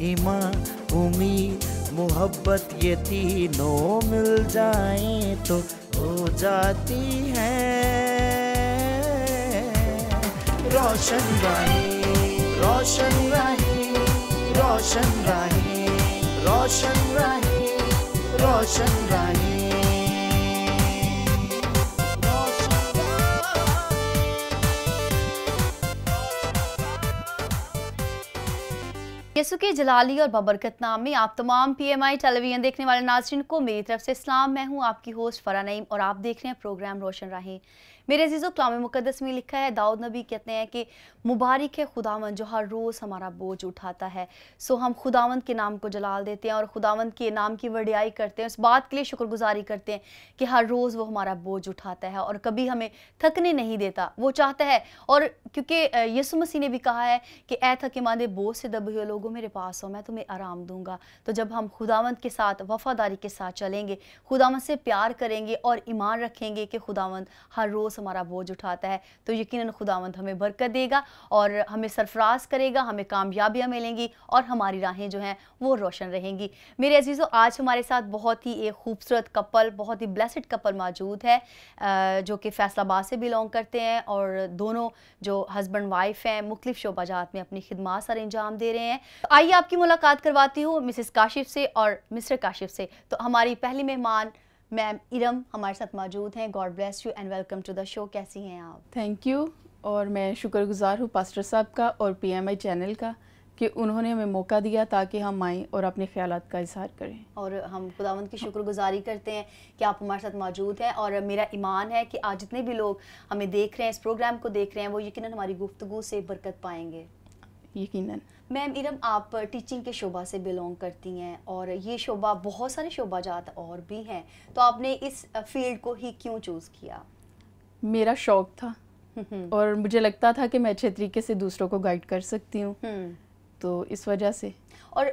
ईमान, उम्मीद, मोहब्बत ये तीनों मिल जाएं तो हो जाती है रोशन राहें, रोशन राहें, रोशन राहें, रोशन राहें, रोशन राहें। यसु के जलाली और बबरकत नाम में आप तमाम PMI टेलीविजन देखने वाले नाज़रीन को मेरी तरफ से इस्लाम। मैं हूं आपकी होस्ट फरा नईम और आप देख रहे हैं प्रोग्राम रोशन राहें। मेरे अजीज़ों, कलाम मुक़द्दस में लिखा है, दाऊद नबी कहते हैं कि मुबारक है खुदावंद जो हर रोज़ हमारा बोझ उठाता है। सो हम खुदावंद के नाम को जलाल देते हैं और खुदावंद के नाम की वडियाई करते हैं, उस बात के लिए शुक्रगुजारी करते हैं कि हर रोज़ वो हमारा बोझ उठाता है और कभी हमें थकने नहीं देता। वो चाहता है, और क्योंकि यीशु मसीह ने भी कहा है कि ऐ थके मांदे बोझ से दबे हुए लोगों मेरे पास हो, मैं तुम्हें आराम दूंगा। तो जब हम खुदावंद के साथ वफादारी के साथ चलेंगे, खुदावंद से प्यार करेंगे और ईमान रखेंगे कि खुदावंद हर रोज़ हमारा बोझ उठाता है, तो यकीनन खुदावंद हमें बरकत देगा और हमें सरफराज करेगा, हमें कामयाबियाँ मिलेंगी और हमारी राहें जो हैं वो रोशन रहेंगी। मेरे अजीज़ों, आज हमारे साथ बहुत ही एक खूबसूरत कपल, बहुत ही ब्लेसड कपल मौजूद है जो कि फैसलाबाद से बिलोंग करते हैं और दोनों जो हस्बैंड वाइफ हैं मुख्तलिफ शोबाजात में अपनी खिदमात सर अंजाम दे रहे हैं। तो आइए आपकी मुलाकात करवाती हूँ मिसेस काशिफ से और मिस्टर काशिफ से। तो हमारी पहली मेहमान मैम इरम हमारे साथ मौजूद हैं। God bless you and welcome to the show. कैसी हैं आप? थैंक यू, और मैं शुक्रगुजार हूँ पास्टर साहब का और PMI चैनल का कि उन्होंने हमें मौका दिया ताकि हम आएँ और अपने ख्यालात का इजहार करें। और हम खुदावंद की शुक्रगुजारी करते हैं कि आप हमारे साथ मौजूद हैं और मेरा ईमान है कि आज जितने भी लोग हमें देख रहे हैं, इस प्रोग्राम को देख रहे हैं, वो यकीनन हमारी गुफ्तगू से बरकत पाएंगे। यकीनन। मैम इरम, आप टीचिंग के शोबा से बिलोंग करती हैं और ये शोबा, बहुत सारे शोबाजात और भी हैं, तो आपने इस फील्ड को ही क्यों चूज़ किया? मेरा शौक था और मुझे लगता था कि मैं अच्छे तरीके से दूसरों को गाइड कर सकती हूँ, तो इस वजह से। और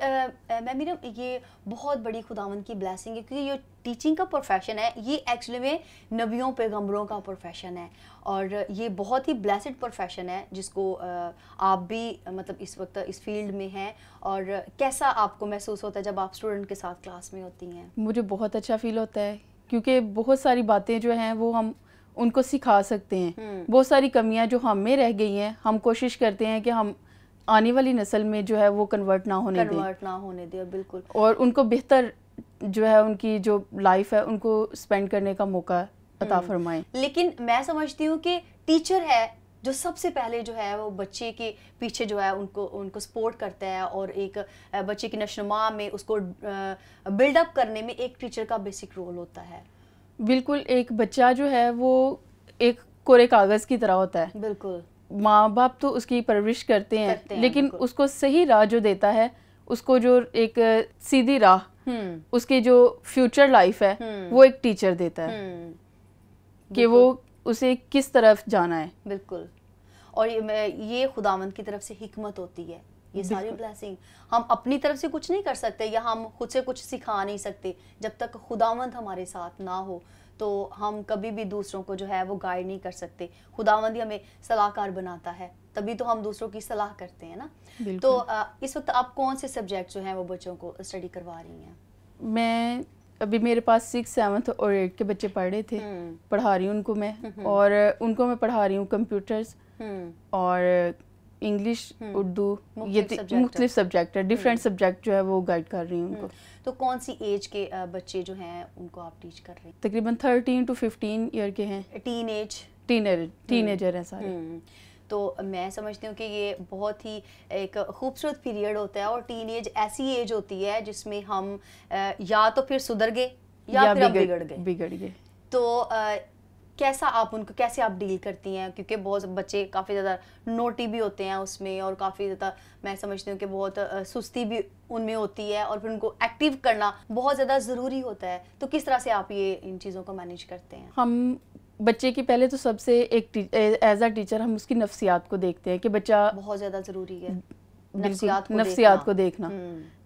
मैम इरम, ये बहुत बड़ी खुदावंद की ब्लेसिंग है क्योंकि ये टीचिंग का प्रोफेशन है, ये एक्चुअली में नबियों पैगंबरों का प्रोफेशन है और ये बहुत ही ब्लेसड प्रोफेशन है जिसको आप भी मतलब इस वक्त इस फील्ड में हैं। और कैसा आपको महसूस होता है जब आप स्टूडेंट के साथ क्लास में होती हैं? मुझे बहुत अच्छा फील होता है क्योंकि बहुत सारी बातें जो हैं वो हम उनको सिखा सकते हैं। बहुत सारी कमियाँ जो हम में रह गई हैं, हम कोशिश करते हैं कि हम आने वाली नस्ल में जो है वो कन्वर्ट ना होने दें, बिल्कुल, और उनको बेहतर जो है उनकी जो लाइफ है उनको स्पेंड करने का मौका अता फरमाएं। लेकिन मैं समझती हूँ कि टीचर है जो सबसे पहले जो है वो बच्चे के पीछे जो है उनको सपोर्ट करता है और एक बच्चे की नशोनुमा में उसको बिल्डअप करने में एक टीचर का बेसिक रोल होता है। बिल्कुल, एक बच्चा जो है वो एक कोरे कागज़ की तरह होता है। बिल्कुल, माँ बाप तो उसकी परवरिश करते हैं लेकिन उसको सही राह जो देता है, उसको जो एक सीधी राह, उसकी जो फ्यूचर लाइफ है वो एक टीचर देता है कि वो उसे किस तरफ जाना है। बिल्कुल, और ये खुदावंद की तरफ से हिकमत होती है। ये सारी ब्लेसिंग हम अपनी तरफ से कुछ नहीं कर सकते या हम खुद से कुछ सिखा नहीं सकते। जब तक खुदावंद हमारे साथ ना हो तो हम कभी भी दूसरों को जो है वो गाइड नहीं कर सकते। खुदावंद ही हमें सलाहकार बनाता है, तभी तो हम दूसरों की सलाह करते हैं ना। तो इस वक्त आप कौन से सब्जेक्ट जो हैं वो बच्चों को स्टडी करवा रही हैं? मैं अभी मेरे पास 6, 7 और 8 के बच्चे पढ़ रहे थे, पढ़ा रही हूँ उनको मैं, और उनको मैं पढ़ा रही हूँ कंप्यूटर्स और इंग्लिश, उर्दू, ये मुख्तलिफ सब्जेक्ट है, डिफरेंट सब्जेक्ट जो है वो गाइड कर रही हूँ उनको। तो कौन सी एज के बच्चे जो हैं उनको आप टीच कर रही हैं? तकरीबन 13 to 15 ईयर के हैं। टीनेजर हैं सारे। तो मैं समझती हूँ कि ये बहुत ही एक खूबसूरत पीरियड होता है और टीनेज ऐसी एज होती है जिसमें हम या तो फिर सुधर गए या फिर बिगड़ गए। तो कैसे आप डील करती हैं? क्योंकि बहुत बच्चे काफ़ी ज़्यादा नोटी भी होते हैं उसमें और काफ़ी ज़्यादा मैं समझती हूँ कि बहुत सुस्ती भी उनमें होती है और फिर उनको एक्टिव करना बहुत ज़्यादा ज़रूरी होता है। तो किस तरह से आप ये इन चीज़ों को मैनेज करते हैं? हम बच्चे की पहले तो सबसे एक एज अ टीचर हम उसकी नफ्सियात को देखते हैं कि बच्चा बहुत ज़्यादा ज़रूरी है नफ्सियात को देखना,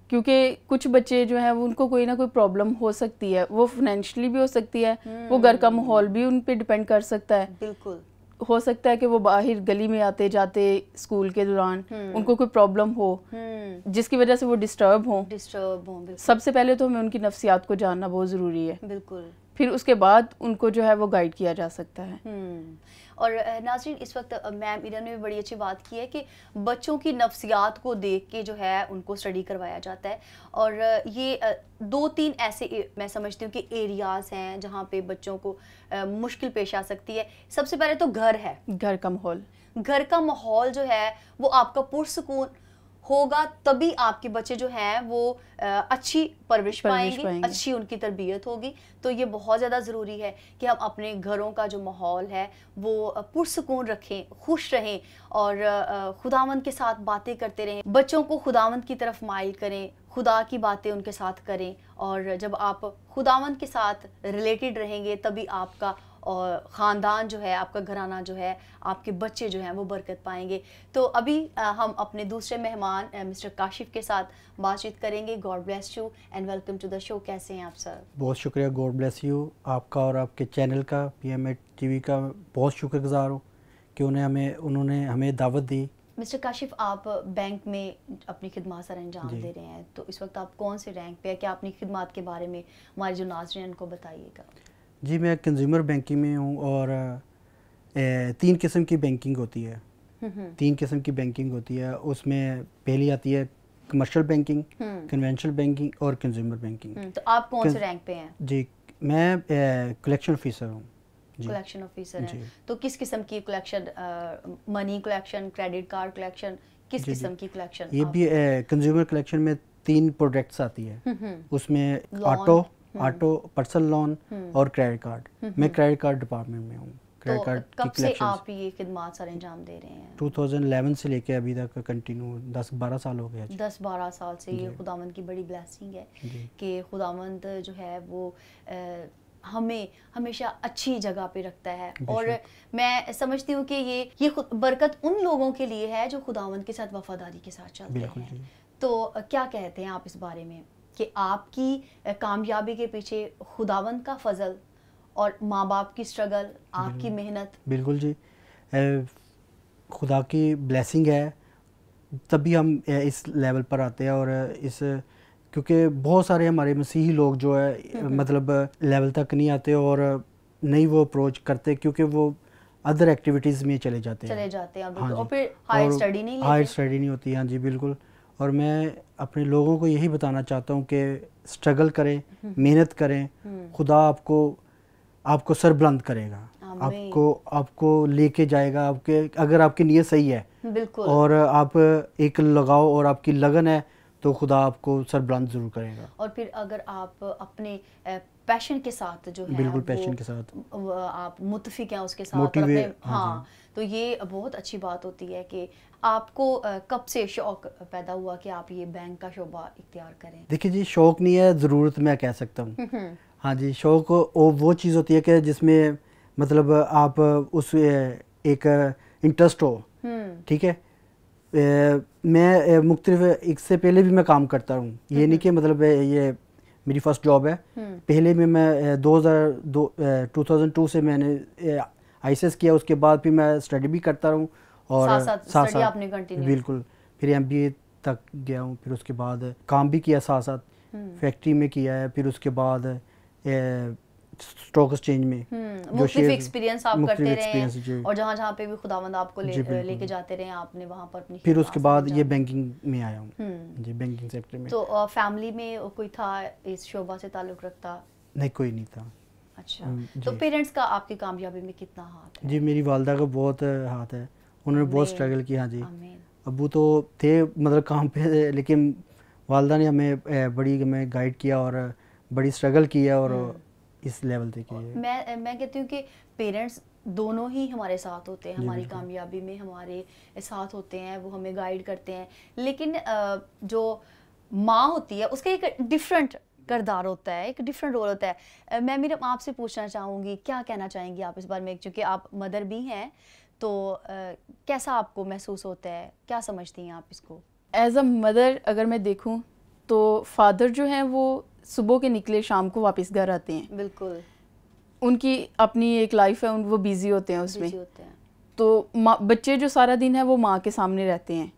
क्योंकि कुछ बच्चे जो हैं वो उनको कोई ना कोई प्रॉब्लम हो सकती है, वो फाइनेंशियली भी हो सकती है, वो घर का माहौल भी उन पे डिपेंड कर सकता है। बिल्कुल, हो सकता है कि वो बाहर गली में आते जाते स्कूल के दौरान उनको कोई प्रॉब्लम हो जिसकी वजह से वो डिस्टर्ब हो। बिल्कुल। सबसे पहले तो हमें उनकी नफ्सियात को जानना बहुत ज़रूरी है, बिल्कुल। फिर उसके बाद उनको जो है वो गाइड किया जा सकता है। और नाज़रीन, इस वक्त मैम इरम ने भी बड़ी अच्छी बात की है कि बच्चों की नफ्सियात को देख के जो है उनको स्टडी करवाया जाता है। और ये 2-3 ऐसे मैं समझती हूँ कि एरियाज़ हैं जहाँ पे बच्चों को मुश्किल पेश आ सकती है। सबसे पहले तो घर है, घर का माहौल। घर का माहौल जो है वो आपका पुरसुकून होगा, तभी आपके बच्चे जो हैं वो अच्छी परवरिश पाएंगे, अच्छी उनकी तरबियत होगी। तो ये बहुत ज़्यादा ज़रूरी है कि हम अपने घरों का जो माहौल है वो पुरसुकून रखें, खुश रहें और खुदावंद के साथ बातें करते रहें। बच्चों को खुदावंद की तरफ माइल करें, खुदा की बातें उनके साथ करें। और जब आप खुदावंद के साथ रिलेटेड रहेंगे तभी आपका और ख़ानदान जो है, आपका घराना जो है, आपके बच्चे जो हैं वो बरकत पाएंगे। तो अभी हम अपने दूसरे मेहमान मिस्टर काशिफ के साथ बातचीत करेंगे। God bless you and welcome to the show. कैसे हैं आप सर? बहुत शुक्रिया, गॉड ब्लेस यू। आपका और आपके चैनल का, PMI TV का बहुत शुक्रगुजार हूँ कि उन्होंने हमें दावत दी। मिस्टर काशिफ, आप बैंक में अपनी खिदमत सर अंजाम दे रहे हैं, तो इस वक्त आप कौन से रैंक पे है? क्या अपनी खिदमत के बारे में हमारे जो नाज़रीन को बताइएगा। जी, मैं कंज्यूमर बैंकिंग में हूँ और 3 किस्म की बैंकिंग होती है। 3 किस्म की बैंकिंग होती है। उसमें पहली आती है कमर्शियल बैंकिंग, कन्वेंशनल बैंकिंग और कंज्यूमर बैंकिंग। तो आप कौन से रैंक पे हैं? जी, मैं कलेक्शन ऑफिसर हूँ। कलेक्शन ऑफिसर हैं। तो किस किस्म की collection, money collection, credit card collection, किस किस्म की कलेक्शन? ये भी कंज्यूमर कलेक्शन में 3 प्रोडक्ट्स आती है। उसमें ऑटो, पर्सनल लोन और क्रेडिट कार्ड। मैं क्रेडिट कार्ड डिपार्टमेंट में हूँ। क्रेडिट कार्ड कब से आप ये खिदमत सर अंजाम दे रहे हैं? 2011 से लेके अभी तक कंटिन्यू 10-12 साल हो गए। 10-12 साल से ये खुदावंद की बड़ी ब्लेसिंग है कि खुदावंद जो है वो हमें हमेशा अच्छी जगह पे रखता है। और मैं समझती हूँ कि ये बरकत उन लोगों के लिए है जो खुदावंद के साथ वफादारी के साथ चलते हैं। तो क्या कहते हैं आप इस बारे में कि आपकी कामयाबी के पीछे खुदावंद का फजल और माँ बाप की स्ट्रगल, आपकी मेहनत? बिल्कुल जी, खुदा की ब्लेसिंग है, तभी हम इस लेवल पर आते हैं। और क्योंकि बहुत सारे हमारे मसीही लोग जो है मतलब लेवल तक नहीं आते और नहीं वो अप्रोच करते, क्योंकि वो अदर एक्टिविटीज़ में चले जाते हैं। हाँ, और फिर हायर स्टडी नहीं होती। हाँ जी, बिल्कुल। और मैं अपने लोगों को यही बताना चाहता हूँ कि स्ट्रगल करें, मेहनत करें, खुदा आपको सरबुलंद करेगा, आपको लेके जाएगा, अगर आपकी नीयत सही है और आप एक लगाओ और आपकी लगन है तो खुदा आपको सरबुलंद जरूर करेगा। और फिर अगर आप अपने पैशन के साथ जो है, बिल्कुल पैशन के साथ आप मुत्तफिक हैं उसके साथ और अपने, हाँ, तो ये बहुत अच्छी बात होती है कि आपको कब से शौक पैदा हुआ कि आप ये बैंक का शोबा इख्तियार करें? देखिए जी, शौक नहीं है, ज़रूरत मैं कह सकता हूँ। हाँ जी, शौक वो चीज़ होती है कि जिसमें मतलब आप उस एक इंटरेस्ट हो। ठीक है, मैं मुख्तलिफ, इससे पहले भी मैं काम करता हूँ। ये नहीं कि मतलब ये मेरी फर्स्ट जॉब है। पहले में मैं 2002 से मैंने ICS किया, उसके बाद फिर मैं स्टडी भी करता रहूँ और साथ आपने कंटिन्यू, बिल्कुल, फिर MBA तक गया हूँ। फिर उसके बाद काम भी किया, साथ साथ फैक्ट्री में किया है। फिर उसके बाद स्टॉक एक्सचेंज में मुख्तलिफ एक्सपीरियंस आप करते रहे हैं और जहाँ पे भी खुदावंद आपको लेके जाते रहे आपने वहाँ पर अपनी। फिर उसके बाद ये बैंकिंग में आया हूँ जी, बैंकिंग सेक्टर में। तो फैमिली में कोई था इस शोबा से ताल्लुक़ रखता? नहीं, कोई नहीं था। अच्छा, तो पेरेंट्स का आपकी कामयाबी में कितना हाथ है? जी, मेरी वालदा का बहुत हाथ है, उन्होंने बहुत स्ट्रगल किया। हाँ जी, अबू तो थे मतलब काम पे, लेकिन वालदा ने हमें गाइड किया और बड़ी स्ट्रगल किया और इस लेवल तक किया। मैं कहती हूँ कि पेरेंट्स दोनों ही हमारे साथ होते हैं, हमारी कामयाबी में हमारे साथ होते हैं, वो हमें गाइड करते हैं। लेकिन जो माँ होती है उसका एक डिफरेंट किरदार होता है, एक डिफरेंट रोल होता है। मैं मेरा आपसे पूछना चाहूँगी, क्या कहना चाहेंगी आप इस बारे में, क्योंकि आप मदर भी हैं, तो कैसा आपको महसूस होता है, क्या समझती हैं आप इसको? एज अ मदर अगर मैं देखूं तो फादर जो हैं वो सुबह के निकले शाम को वापस घर आते हैं। बिल्कुल, उनकी अपनी एक लाइफ है, वो बिजी होते हैं उसमें। तो बच्चे जो सारा दिन है वो माँ के सामने रहते हैं।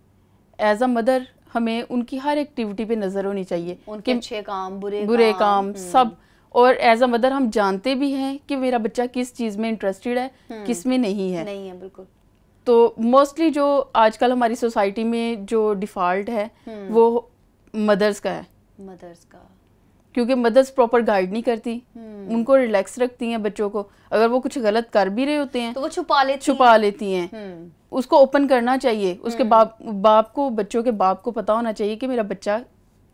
एज अ मदर हमें उनकी हर एक्टिविटी पे नज़र होनी चाहिए, उनके अच्छे काम, बुरे काम सब। और एज अ मदर हम जानते भी हैं कि मेरा बच्चा किस चीज़ में इंटरेस्टेड है, किस में नहीं है। बिल्कुल। तो मोस्टली जो आजकल हमारी सोसाइटी में जो डिफ़ॉल्ट है वो मदर्स का है, क्योंकि मदर्स प्रॉपर गाइड नहीं करती, उनको रिलैक्स रखती हैं बच्चों को। अगर वो कुछ गलत कर भी रहे होते हैं तो वो छुपा लेती हैं। उसको ओपन करना चाहिए। उसके बाप को, बच्चों के बाप को पता होना चाहिए कि मेरा बच्चा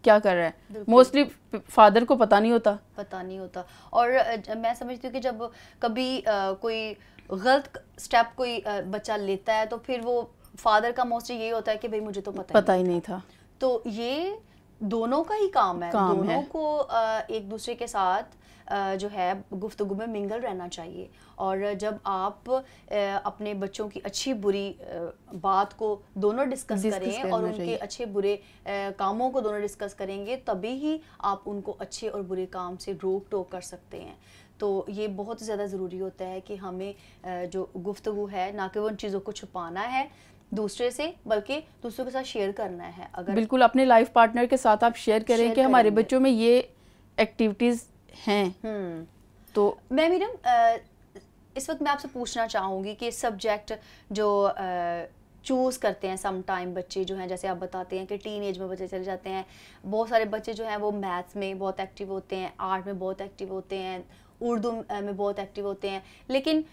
क्या कर रहा है। मोस्टली फादर को पता नहीं होता। और मैं समझती हूँ कि जब कभी कोई गलत स्टेप कोई बच्चा लेता है तो फिर वो फादर का मोस्टली यही होता है कि भाई मुझे तो पता ही नहीं था। तो ये दोनों का ही काम है, दोनों को एक दूसरे के साथ जो है गुफ्तगू में मिंगल रहना चाहिए। और जब आप अपने बच्चों की अच्छी बुरी बात को दोनों डिस्कस करें और उनके अच्छे बुरे कामों को दोनों डिस्कस करेंगे, तभी ही आप उनको अच्छे और बुरे काम से रोक टोक कर सकते हैं। तो ये बहुत ज़्यादा ज़रूरी होता है कि हमें जो गुफ्तगू है, ना कि वो उन चीज़ों को छुपाना है दूसरे से, बल्कि दूसरों के साथ शेयर करना है। अगर बिल्कुल अपने लाइफ पार्टनर के साथ आप शेयर करें कि हमारे बच्चों में ये एक्टिविटीज़ हैं। तो मैडम इस वक्त मैं आपसे पूछना चाहूँगी कि सब्जेक्ट जो चूज़ करते हैं सम टाइम बच्चे जो हैं, जैसे आप बताते हैं कि टीन एज में बच्चे चले जाते हैं, बहुत सारे बच्चे जो हैं वो मैथ्स में बहुत एक्टिव होते हैं, आर्ट में बहुत एक्टिव होते हैं, उर्दू में बहुत एक्टिव होते हैं, लेकिन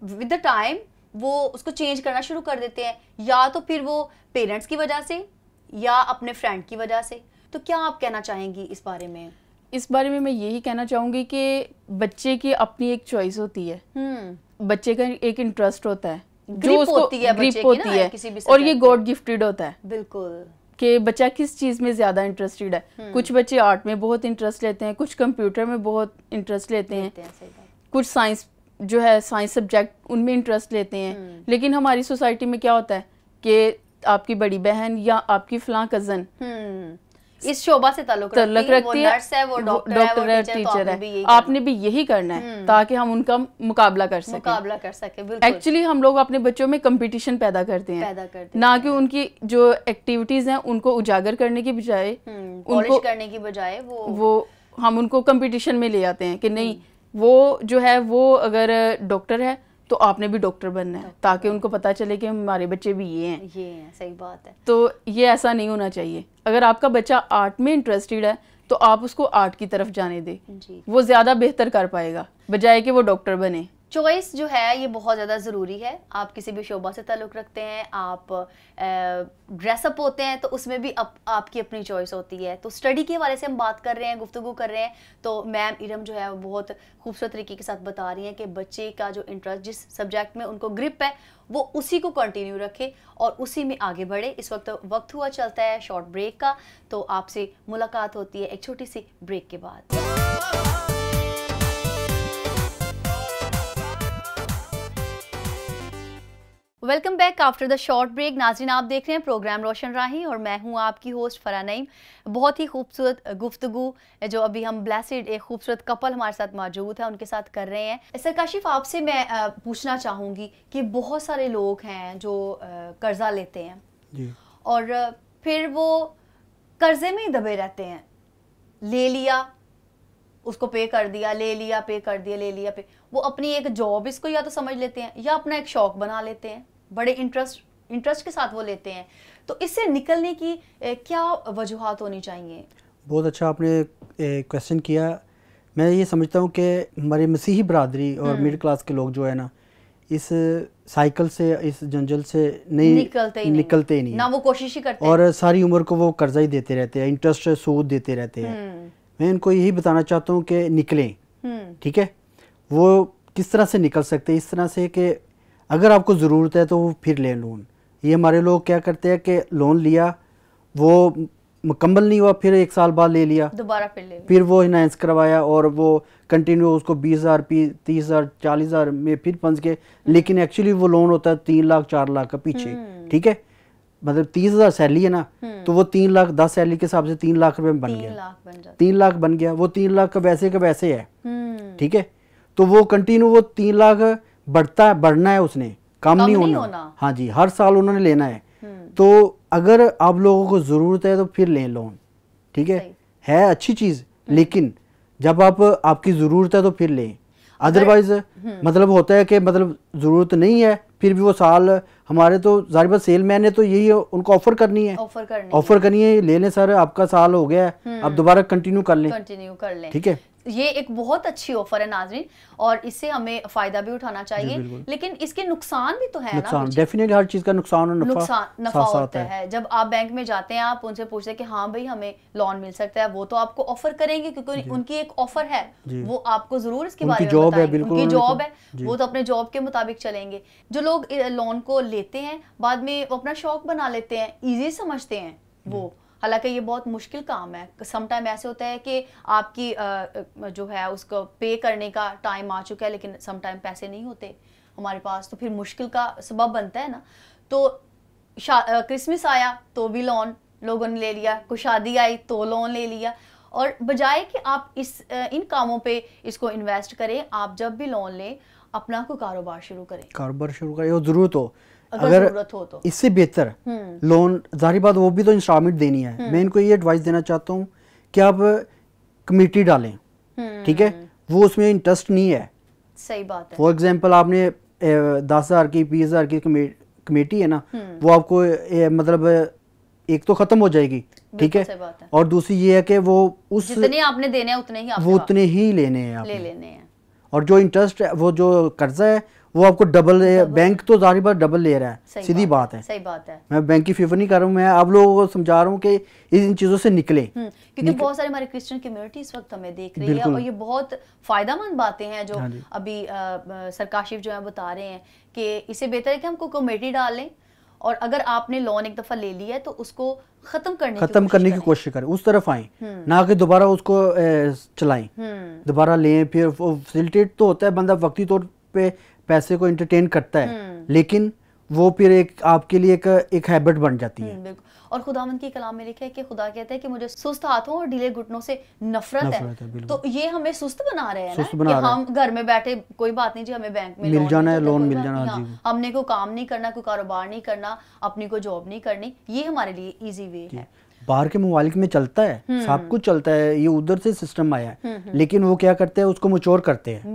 विद द टाइम वो उसको चेंज करना शुरू कर देते हैं, या तो फिर वो पेरेंट्स की वजह से या अपने फ्रेंड की वजह से। तो क्या आप कहना चाहेंगी इस बारे में? इस बारे में मैं यही कहना चाहूँगी कि बच्चे की अपनी एक चॉइस होती है, बच्चे का एक इंटरेस्ट होता है, जो उसको ग्रिप होती है, और ये गॉड गिफ्टेड होता है। बिल्कुल, कि बच्चा किस चीज़ में ज़्यादा इंटरेस्टेड है। कुछ बच्चे आर्ट में बहुत इंटरेस्ट लेते हैं, कुछ कंप्यूटर में बहुत इंटरेस्ट लेते हैं, कुछ साइंस जो है साइंस सब्जेक्ट उनमें इंटरेस्ट लेते हैं। लेकिन हमारी सोसाइटी में क्या होता है कि आपकी बड़ी बहन या आपकी फलां कज़न इस शोबा से ताल्लुक रखती है, वो डॉक्टर है, टीचर है, आपने भी यही करना है ताकि हम उनका मुकाबला कर सकें। एक्चुअली हम लोग अपने बच्चों में कंपटीशन पैदा करते हैं, ना कि उनकी जो एक्टिविटीज हैं उनको उजागर करने की बजाय, उनको करने की बजाय वो हम उनको कंपटीशन में ले आते हैं कि नहीं वो जो है वो अगर डॉक्टर है तो आपने भी डॉक्टर बनना है, ताकि उनको पता चले कि हमारे बच्चे भी ये हैं। सही बात है। तो ये ऐसा नहीं होना चाहिए। अगर आपका बच्चा आर्ट में इंटरेस्टेड है तो आप उसको आर्ट की तरफ जाने दें, वो ज़्यादा बेहतर कर पाएगा बजाय कि वो डॉक्टर बने। चॉइस जो है ये बहुत ज़्यादा ज़रूरी है। आप किसी भी शोबा से ताल्लुक़ रखते हैं, आप ड्रेसअप होते हैं, तो उसमें भी आपकी अपनी चॉइस होती है। तो स्टडी के हवाले से हम बात कर रहे हैं, गुफ्तगू कर रहे हैं, तो मैम इरम जो है वो बहुत खूबसूरत तरीके के साथ बता रही हैं कि बच्चे का जो इंटरेस्ट जिस सब्जेक्ट में उनको ग्रिप है वो उसी को कंटिन्यू रखे और उसी में आगे बढ़े। इस वक्त हुआ चलता है शॉर्ट ब्रेक का, तो आपसे मुलाकात होती है एक छोटी सी ब्रेक के बाद। Welcome back after the short break. नाज़रीन, आप देख रहे हैं प्रोग्राम रोशन राही और मैं हूं आपकी होस्ट फरा नईम। बहुत ही खूबसूरत गुफ्तगू जो अभी हम ब्लेसिड एक खूबसूरत कपल हमारे साथ मौजूद है उनके साथ कर रहे हैं। सर काशिफ, आपसे मैं पूछना चाहूँगी कि बहुत सारे लोग हैं जो कर्जा लेते हैं जी, और फिर वो कर्जे में ही दबे रहते हैं। ले लिया, उसको पे कर दिया, ले लिया, पे कर दिया, ले लिया, पे। वो अपनी एक जॉब इसको या तो समझ लेते हैं या अपना एक शौक बना लेते हैं, बड़े इंटरेस्ट के साथ वो लेते हैं। तो इससे निकलने की क्या वजूहात होनी चाहिए? बहुत अच्छा आपने क्वेश्चन किया। मैं ये समझता हूँ कि हमारे मसीही बरादरी और मिडिल क्लास के लोग जो है ना, इस साइकिल से, इस जंजल से निकलते ही नहीं ना, वो कोशिश ही करते और सारी उम्र को वो कर्जा ही देते रहते हैं, इंटरेस्ट सूद देते रहते हैं। मैं इनको यही बताना चाहता हूँ कि निकलें। ठीक है, वो किस तरह से निकल सकते हैं? इस तरह से कि अगर आपको ज़रूरत है तो वो फिर ले लोन। ये हमारे लोग क्या करते हैं कि लोन लिया, वो मुकम्मल नहीं हुआ, फिर 1 साल बाद ले लिया, दोबारा फिर वो इन्हांस करवाया और वो कंटिन्यू उसको 20,000, 30,000, 40,000 में फिर फंस गए। लेकिन एक्चुअली वो लोन होता है 3 लाख 4 लाख का पीछे। ठीक है, मतलब 30,000 सैलरी है ना, तो वो 3 लाख 10 सैलरी के हिसाब से 3 लाख रुपए में बन गया, 3 लाख बन गया। वो 3 लाख का वैसे है। ठीक है, तो वो कंटिन्यू वो 3 लाख बढ़ना है, उसने कम नहीं होना। हाँ जी, हर साल उन्होंने लेना है। तो अगर आप लोगों को ज़रूरत है तो फिर लें लोन, ठीक है अच्छी चीज़, लेकिन जब आपकी ज़रूरत है तो फिर लें। अदरवाइज मतलब होता है कि मतलब ज़रूरत नहीं है फिर भी वो साल हमारे, तो जाहिर बात सेल मैन ने तो यही उनको ऑफर करनी है, ले लें सर आपका साल हो गया है, आप दोबारा कंटिन्यू कर लें, ठीक है। ये एक बहुत अच्छी ऑफर है नाज़रीन, और इससे हमें फायदा भी उठाना चाहिए, लेकिन इसके नुकसान भी तो है ना। डेफिनेटली हर चीज का नुकसान और नफा होता है। जब आप बैंक में जाते हैं, आप उनसे पूछते हैं कि हाँ भाई हमें लोन मिल सकता है, वो तो आपको ऑफर करेंगे क्योंकि उनकी एक ऑफर है, वो आपको जरूर इसके बारे में बताएंगे। उनकी जॉब है, वो तो अपने जॉब के मुताबिक चलेंगे। जो लोग लोन को लेते हैं बाद में वो अपना शौक बना लेते हैं, इजी समझते हैं वो, हालांकि ये बहुत मुश्किल काम है। समटाइम ऐसे होता है कि आपकी जो है उसको पे करने का टाइम आ चुका है, लेकिन समटाइम पैसे नहीं होते हमारे पास, तो फिर मुश्किल का सबब बनता है ना। तो क्रिसमस आया तो भी लोन लोगों ने ले लिया, कोई शादी आई तो लोन ले लिया, और बजाय कि आप इन कामों पे इसको इन्वेस्ट करें, आप जब भी लोन लें अपना कोई कारोबार शुरू करें और ज़रूरत हो, अगर जरूरत हो तो इससे बेहतर लोन, जाहिर बात वो भी तो इंस्टॉलमेंट देनी है। मैं इनको ये एडवाइस देना चाहता हूँ कि आप कमेटी डालें, ठीक है, वो उसमें इंटरेस्ट नहीं है। सही बात है। फॉर एग्जांपल आपने 10,000 की 20,000 की कमेटी है ना, वो आपको मतलब एक तो खत्म हो जाएगी, ठीक है, और दूसरी ये है कि वो उस जितने आपने देने हैं उतने ही लेने हैं, ले लेने हैं, और जो इंटरेस्ट है वो जो कर्जा है वो आपको डबल, बैंक तो जाहिर बात डबल ले रहा है, सीधी बात है। सही बात है। मैं बैंक की फेवर नहीं कर रहा हूँ, मैं आप लोगों को समझा रहा हूँ कि इन चीज़ों से निकले, क्योंकि बहुत सारे हमारी क्रिश्चियन कम्युनिटी इस वक्त हमें देख रही है, और ये बहुत फायदेमंद बातें हैं जो अभी सरकाशिफ जो है बता रहे हैं कि इससे बेहतर है कि हम कमेटी डाल लें, और अगर आपने लोन एक दफा ले लिया है तो उसको खत्म करने की कोशिश करें, उस तरफ आए, ना कि दोबारा उसको चलाएं, दोबारा लें। फिर फैसिलिटेट तो होता है, बंदा वक्ती तौर पे पैसे को एंटरटेन करता है, लेकिन वो फिर एक आपके लिए एक हैबिट बन जाती है। और खुदावंद की कलाम में लिखा है कि खुदा कहता है कि मुझे सुस्त हाथों और ढीले घुटनों से नफरत है। तो ये हमें सुस्त बना रहे हैं ना, कि हम घर में बैठे कोई बात नहीं जी, हमें बैंक में मिल जाना है, लोन मिल जाना, हमने कोई काम नहीं करना, कोई कारोबार नहीं करना, अपनी कोई जॉब नहीं करनी, ये हमारे लिए इजी वे है। बाहर के ममालिक में चलता है, सब कुछ चलता है, ये उधर से सिस्टम आया है, लेकिन वो क्या करते हैं, उसको मैच्योर करते हैं,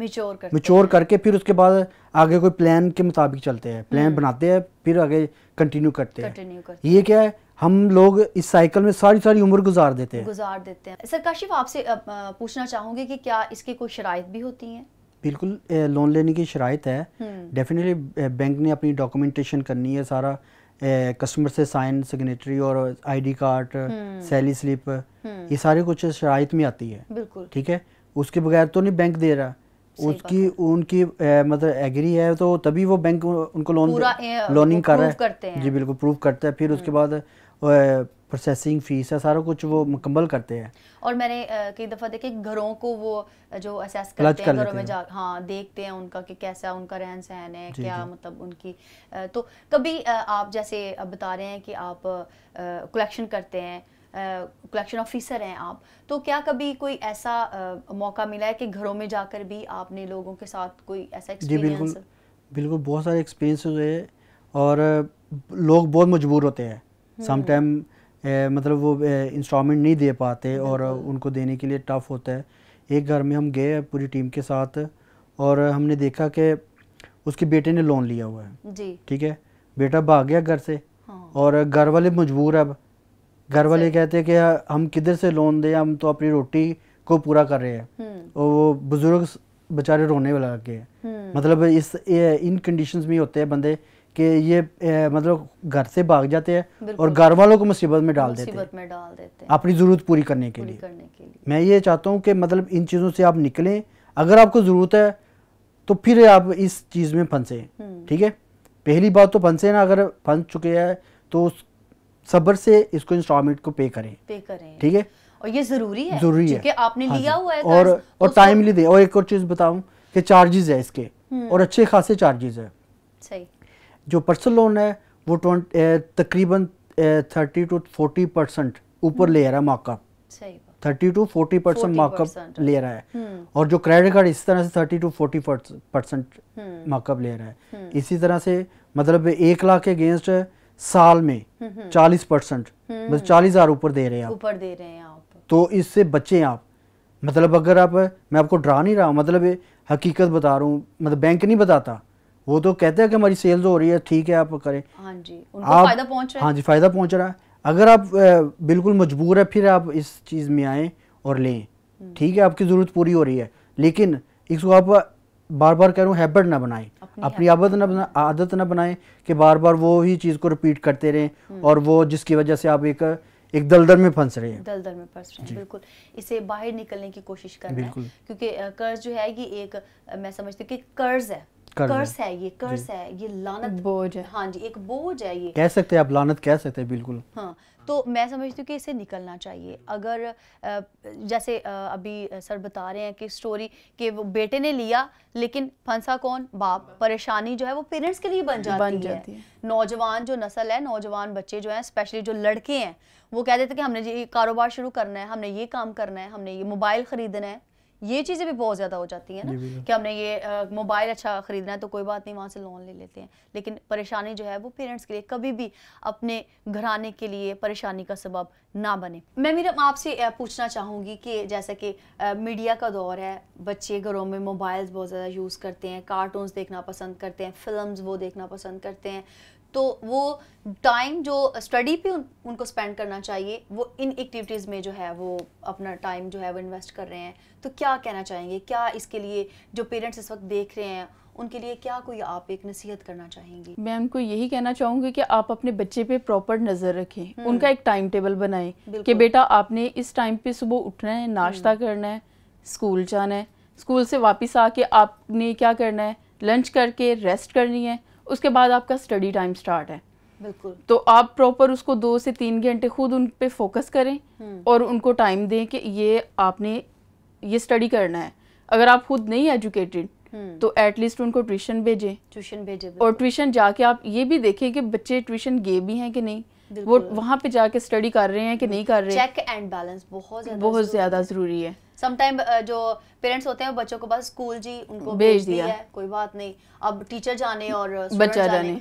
मैच्योर करके फिर उसके बाद आगे कोई प्लान के मुताबिक चलते हैं, प्लान बनाते हैं, फिर आगे कंटिन्यू करते हैं। ये क्या है, हम लोग इस साइकिल में सारी उम्र गुजार देते हैं। सर काशिफ, आपसे पूछना चाहूंगी कि क्या इसकी कोई शराइत भी होती हैं? बिल्कुल, लोन लेने की शराइत है, डेफिनेटली बैंक ने अपनी डॉक्यूमेंटेशन करनी है, सारा कस्टमर से साइन, सिग्नेचरी और आईडी कार्ड, सैलरी स्लिप, ये सारे कुछ शराइत में आती है, ठीक है। उसके बगैर तो नहीं बैंक दे रहा, उनकी मतलब एग्री है तो तभी वो बैंक उनको लोनिंग कर रहा है। जी बिल्कुल, प्रूव करता है, फिर उसके बाद प्रोसेसिंग फीस है, सारा कुछ वो मुकम्मल करते हैं। और मैंने कई दफ़ा देखे घरों को वो जो असेस करते हैं, घरों में जा देखते हैं उनका कि कैसा उनका रहन सहन है, क्या मतलब उनकी, तो कभी आप जैसे बता रहे हैं कि आप कलेक्शन करते हैं, कलेक्शन ऑफिसर हैं आप, तो क्या कभी कोई ऐसा मौका मिला है कि घरों में जाकर भी आपने लोगों के साथ कोई ऐसा एक्सपीरियंस? बिल्कुल बहुत सारे एक्सपीरियंस हुए, और लोग बहुत मजबूर होते हैं सम टाइम, मतलब वो इंस्टॉलमेंट नहीं दे पाते और उनको देने के लिए टफ होता है। एक घर में हम गए पूरी टीम के साथ, और हमने देखा कि उसके बेटे ने लोन लिया हुआ है जी, ठीक है, बेटा भाग गया घर से, और घर वाले मजबूर है। अब घर वाले कहते हैं कि हम किधर से लोन दें, हम तो अपनी रोटी को पूरा कर रहे हैं, और वो बुजुर्ग बेचारे रोने लग गए। मतलब इन कंडीशंस में होते हैं बंदे कि ये मतलब घर से भाग जाते हैं और घर वालों को मुसीबत में डाल देते हैं अपनी ज़रूरत पूरी करने के लिए। मैं ये चाहता हूँ कि मतलब इन चीज़ों से आप निकलें, अगर आपको ज़रूरत है तो फिर आप इस चीज़ में फंसे, ठीक है। पहली बात तो फंसे ना, अगर फंस चुके हैं तो सब्र से इसको इंस्टॉलमेंट को पे करें, ठीक है। और ये ज़रूरी है क्योंकि आपने लिया हुआ है, और टाइमली दे। और एक और चीज़ बताऊँ कि चार्जेस है इसके, और अच्छे खासे चार्जेस है। सही। जो पर्सनल लोन है वो तकरीबन 30 to 40% ऊपर ले रहा है मार्कअप, 30 to 40% मार्कअप ले रहा है, और जो क्रेडिट कार्ड इस तरह से 30 to 40% मार्कअप ले रहा है। इसी तरह से मतलब 1 लाख के अगेंस्ट साल में 40%, मतलब 40,000 ऊपर दे रहे हैं आप। तो इससे बचें आप। मतलब अगर आप, मैं आपको डरा नहीं रहा हूँ, मतलब हकीकत बता रहा हूँ, मतलब बैंक नहीं बताता, वो तो कहते हैं कि हमारी सेल्स हो रही है, ठीक है आप करें। हाँ जी, उनको फायदा पहुंच रहा है। हाँ जी, फायदा पहुंच रहा है। अगर आप बिल्कुल मजबूर है, फिर आप इस चीज़ में आए और लें, ठीक है, आपकी ज़रूरत पूरी हो रही है, लेकिन इसको आप बार बार कह रहा हूँ हैबिट ना बनाएं, अपनी आदत ना बनाएं कि बार बार वो ही चीज़ को रिपीट करते रहें, और वो जिसकी वजह से आप एक दलदल में फंस रहे हैं। बिल्कुल। इसे बाहर निकलने की कोशिश करना है, क्योंकि कर्ज जो है ये एक, मैं समझती हूँ कि कर्ज है, ये लानत, बोझ है। हाँ जी, एक बोझ है, ये कह सकते हैं आप, लानत कह सकते हैं, बिल्कुल। हाँ, तो मैं समझती हूँ कि इसे निकलना चाहिए। अगर जैसे अभी सर बता रहे हैं कि स्टोरी कि वो बेटे ने लिया, लेकिन फंसा कौन? बाप। परेशानी जो है वो पेरेंट्स के लिए बन जाती है। नौजवान जो नस्ल है, नौजवान बच्चे जो हैं, स्पेशली जो लड़के हैं, वो कह देते हैं कि हमने ये कारोबार शुरू करना है, हमने ये काम करना है, हमने ये मोबाइल खरीदना है। ये चीज़ें भी बहुत ज़्यादा हो जाती हैं ना कि हमने ये मोबाइल अच्छा ख़रीदना है, तो कोई बात नहीं, वहाँ से लोन ले लेते हैं। लेकिन परेशानी जो है वो पेरेंट्स के लिए कभी भी अपने घराने के लिए परेशानी का सबब ना बने। मैं मेरा आपसे पूछना चाहूँगी कि जैसे कि मीडिया का दौर है, बच्चे घरों में मोबाइल्स बहुत ज़्यादा यूज़ करते हैं, कार्टून्स देखना पसंद करते हैं, फिल्म्स वो देखना पसंद करते हैं, तो वो टाइम जो स्टडी पे उनको स्पेंड करना चाहिए, वो इन एक्टिविटीज़ में जो है वो अपना टाइम जो है वो इन्वेस्ट कर रहे हैं। तो क्या कहना चाहेंगे, क्या इसके लिए जो पेरेंट्स इस वक्त देख रहे हैं उनके लिए क्या कोई आप एक नसीहत करना चाहेंगी? मैं उनको यही कहना चाहूँगी कि आप अपने बच्चे पे प्रॉपर नज़र रखें, उनका एक टाइम टेबल बनाएं कि बेटा आपने इस टाइम पे सुबह उठना है, नाश्ता करना है, स्कूल जाना है, स्कूल से वापस आके आपने क्या करना है, लंच करके रेस्ट करनी है, उसके बाद आपका स्टडी टाइम स्टार्ट है। बिल्कुल। तो आप प्रॉपर उसको 2 से 3 घंटे खुद उन पे फोकस करें और उनको टाइम दें कि ये आपने ये स्टडी करना है। अगर आप खुद नहीं एजुकेटेड तो एटलीस्ट उनको ट्यूशन भेजें और ट्यूशन जाके आप ये भी देखें कि बच्चे ट्यूशन गए भी हैं कि नहीं, वो वहाँ पे जाके स्टडी कर रहे हैं कि नहीं कर रहे। चेक एंड बैलेंस बहुत ज़्यादा ज़रूरी है। समटाइम जो पेरेंट्स होते हैं बच्चों को बस स्कूल जी उनको भेज दिया है, कोई बात नहीं, अब टीचर जाने और बच्चा जाने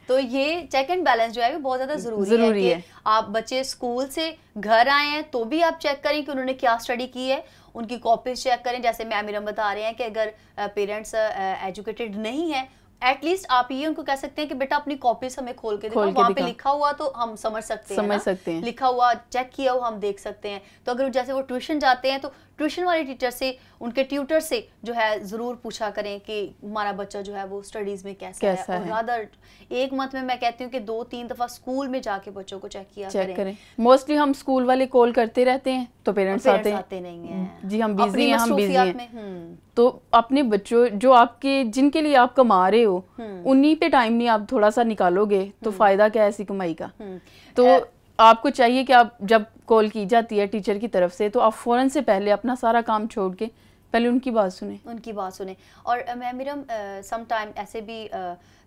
तो ये चेक एंड बैलेंस जो है बहुत ज़्यादा ज़रूरी है कि आप बच्चे स्कूल से घर आए हैं तो भी आप चेक करें कि उन्होंने क्या स्टडी की है, उनकी कॉपीज चेक करें। जैसे मैम मीरम बता रहे हैं कि अगर पेरेंट्स एजुकेटेड नहीं है, एटलीस्ट आप ये उनको कह सकते हैं कि बेटा अपनी कॉपीज हमें खोल के दिखाओ, वहाँ पे लिखा हुआ तो हम समझ सकते हैं, लिखा हुआ चेक किया हुआ हम देख सकते हैं। तो अगर जैसे वो ट्यूशन जाते हैं तो ट्यूशन वाले टीचर से, उनके ट्यूटर से जो है ज़रूर पूछा करें कि हमारा बच्चा जो है वो स्टडीज़ में कैसा है। और रादर एक मंथ में मैं कहती हूँ कि 2-3 दफ़ा स्कूल में जाके बच्चों को चेक करें। मोस्टली हम स्कूल वाले कॉल करते रहते हैं तो पेरेंट्स आते नहीं हैं, जी हम बिजी हैं, हम बिजी हैं। तो अपने बच्चों जो आपके जिनके लिए आप कमा रहे हो उन्हीं पे टाइम नहीं आप थोड़ा सा निकालोगे तो फायदा क्या है ऐसी कमाई का। तो आपको चाहिए कि आप जब कॉल की जाती है टीचर की तरफ से तो आप फ़ौरन से पहले अपना सारा काम छोड़ के पहले उनकी बात सुने। और मैम मीरम सम टाइम ऐसे भी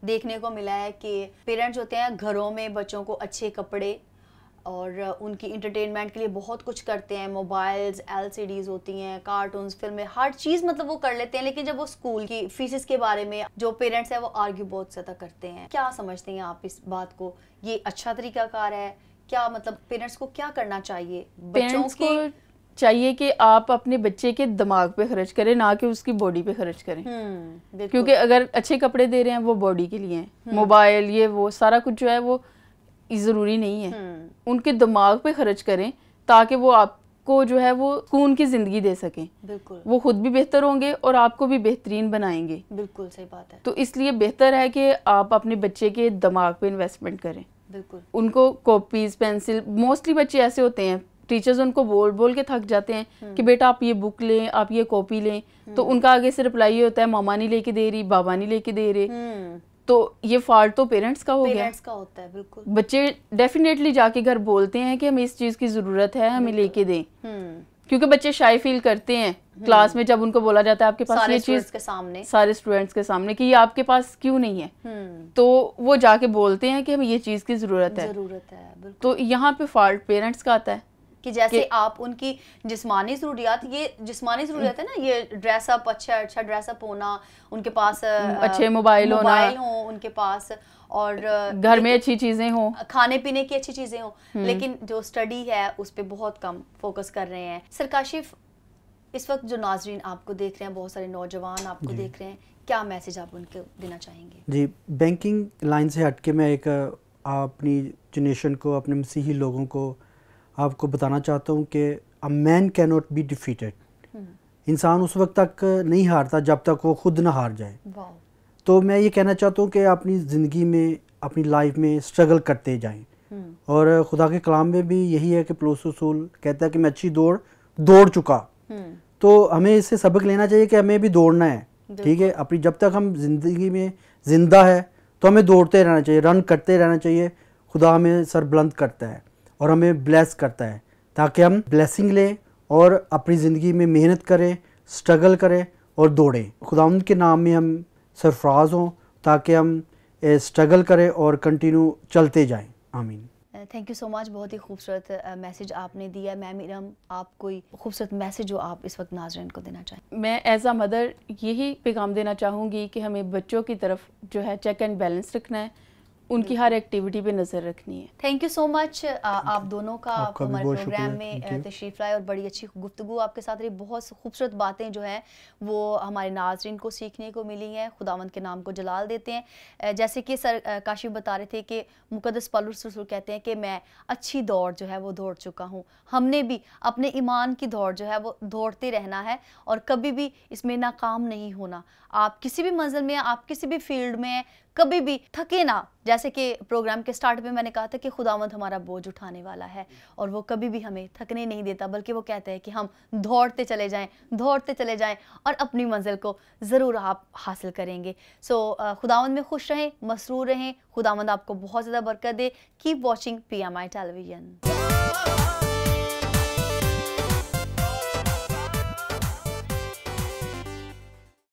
देखने को मिला है कि पेरेंट्स होते हैं घरों में बच्चों को अच्छे कपड़े और उनकी इंटरटेनमेंट के लिए बहुत कुछ करते हैं, मोबाइल्स, LCDs होती हैं, कार्टून्स, फिल्में, हर चीज़ मतलब वो कर लेते हैं, लेकिन जब वो स्कूल की फीसिस के बारे में जो पेरेंट्स हैं वो आर्ग्यू बहुत ज़्यादा करते हैं। क्या समझते हैं आप इस बात को, ये अच्छा तरीकाकार है क्या? मतलब पेरेंट्स को क्या करना चाहिए? बच्चों को चाहिए कि आप अपने बच्चे के दिमाग पे खर्च करें, ना कि उसकी बॉडी पे खर्च करें। क्योंकि अगर अच्छे कपड़े दे रहे हैं वो बॉडी के लिए हैं, मोबाइल ये वो सारा कुछ जो है वो ज़रूरी नहीं है। उनके दिमाग पे खर्च करें ताकि वो आपको जो है वो सुकून की ज़िंदगी दे सकें। बिल्कुल, वो खुद भी बेहतर होंगे और आपको भी बेहतरीन बनाएंगे। बिल्कुल सही बात है। तो इसलिए बेहतर है कि आप अपने बच्चे के दिमाग पे इन्वेस्टमेंट करें। बिल्कुल, उनको कॉपीज, पेंसिल, मोस्टली बच्चे ऐसे होते हैं टीचर्स उनको बोल बोल के थक जाते हैं कि बेटा आप ये बुक लें, आप ये कॉपी लें, तो उनका आगे से रिप्लाई ये होता है मामा नहीं लेके दे रही, बाबा नहीं लेके दे रहे। तो ये फॉल्ट तो पेरेंट्स का हो गया, पेरेंट्स का होता है। बिल्कुल, बच्चे डेफिनेटली जाके घर बोलते हैं कि हमें इस चीज़ की ज़रूरत है, हमें लेके दें। क्योंकि बच्चे शाय फील करते हैं क्लास में जब उनको बोला जाता है आपके पास ये चीज़ सारे स्टूडेंट्स के सामने कि ये आपके पास क्यों नहीं है, तो वो जाके बोलते हैं कि हमें ये चीज़ की ज़रूरत है। तो यहाँ पे फॉल्ट पेरेंट्स का आता है कि जैसे आप उनकी जिस्मानी ज़रूरियात, ये जिस्मानी ज़रूरियात है ना, ये ड्रेसअप, अच्छा ड्रेसअप होना, उनके पास अच्छे मोबाइल हो उनके पास, और घर में अच्छी चीज़ें हों, खाने पीने की अच्छी चीज़ें हों, लेकिन जो स्टडी है उस पर बहुत कम फोकस कर रहे हैं। सर काशिफ, इस वक्त जो नाजरीन आपको देख रहे हैं, बहुत सारे नौजवान आपको देख रहे हैं, क्या मैसेज आप उनको देना चाहेंगे? जी, बैंकिंग लाइन से हट के मैं एक अपनी जनरेशन को, अपने मसीही लोगों को आपको बताना चाहता हूँ कि a man can not be defeated. इंसान उस वक्त तक नहीं हारता जब तक वो खुद ना हार जाए। तो मैं ये कहना चाहता हूँ कि अपनी ज़िंदगी में, अपनी लाइफ में स्ट्रगल करते जाएं। और खुदा के कलाम में भी यही है कि पौलुस रसूल कहता है कि मैं अच्छी दौड़ चुका। तो हमें इससे सबक लेना चाहिए कि हमें भी दौड़ना है, ठीक है। अपनी जब तक हम ज़िंदगी में ज़िंदा है तो हमें दौड़ते रहना चाहिए, रन करते रहना चाहिए। खुदा हमें सर बुलंद करता है और हमें ब्लेस करता है ताकि हम ब्लेसिंग लें और अपनी ज़िंदगी में मेहनत करें, स्ट्रगल करें और दौड़ें। खुदा के नाम में हम सरफराज हों ताकि हम स्ट्रगल करें और कंटिन्यू चलते जाएं। आमीन। थैंक यू सो मच, बहुत ही खूबसूरत मैसेज आपने दिया। मैम इरम, आप कोई खूबसूरत मैसेज जो आप इस वक्त नाज़रीन को देना चाहें? मैं एज अ मदर यही पैगाम देना चाहूँगी कि हमें बच्चों की तरफ जो है चेक एंड बैलेंस रखना है, उनकी हर एक्टिविटी पे नज़र रखनी है। थैंक यू सो मच आप दोनों का हमारे प्रोग्राम में तशरीफ़ लाए और बड़ी अच्छी गुफ्तगू आपके साथ रही। बहुत खूबसूरत बातें जो हैं वो हमारे नाज़रीन को सीखने को मिली हैं। खुदावंद के नाम को जलाल देते हैं। जैसे कि सर काशिफ बता रहे थे कि मुक़द्दस पौलुस रसूल कहते हैं कि मैं अच्छी दौड़ जो है वो दौड़ चुका हूँ। हमने भी अपने ईमान की दौड़ जो है वो दौड़ते रहना है और कभी भी इसमें नाकाम नहीं होना। आप किसी भी मंजिल में, आप किसी भी फील्ड में कभी भी थके ना। जैसे कि प्रोग्राम के स्टार्ट में मैंने कहा था कि खुदावंद हमारा बोझ उठाने वाला है और वो कभी भी हमें थकने नहीं देता, बल्कि वो कहता है कि हम दौड़ते चले जाएं और अपनी मंजिल को ज़रूर आप हासिल करेंगे। सो खुदावंद में खुश रहें, मसरूर रहें। खुदावंद आपको बहुत ज़्यादा बरकत दे। Keep watching PMI television.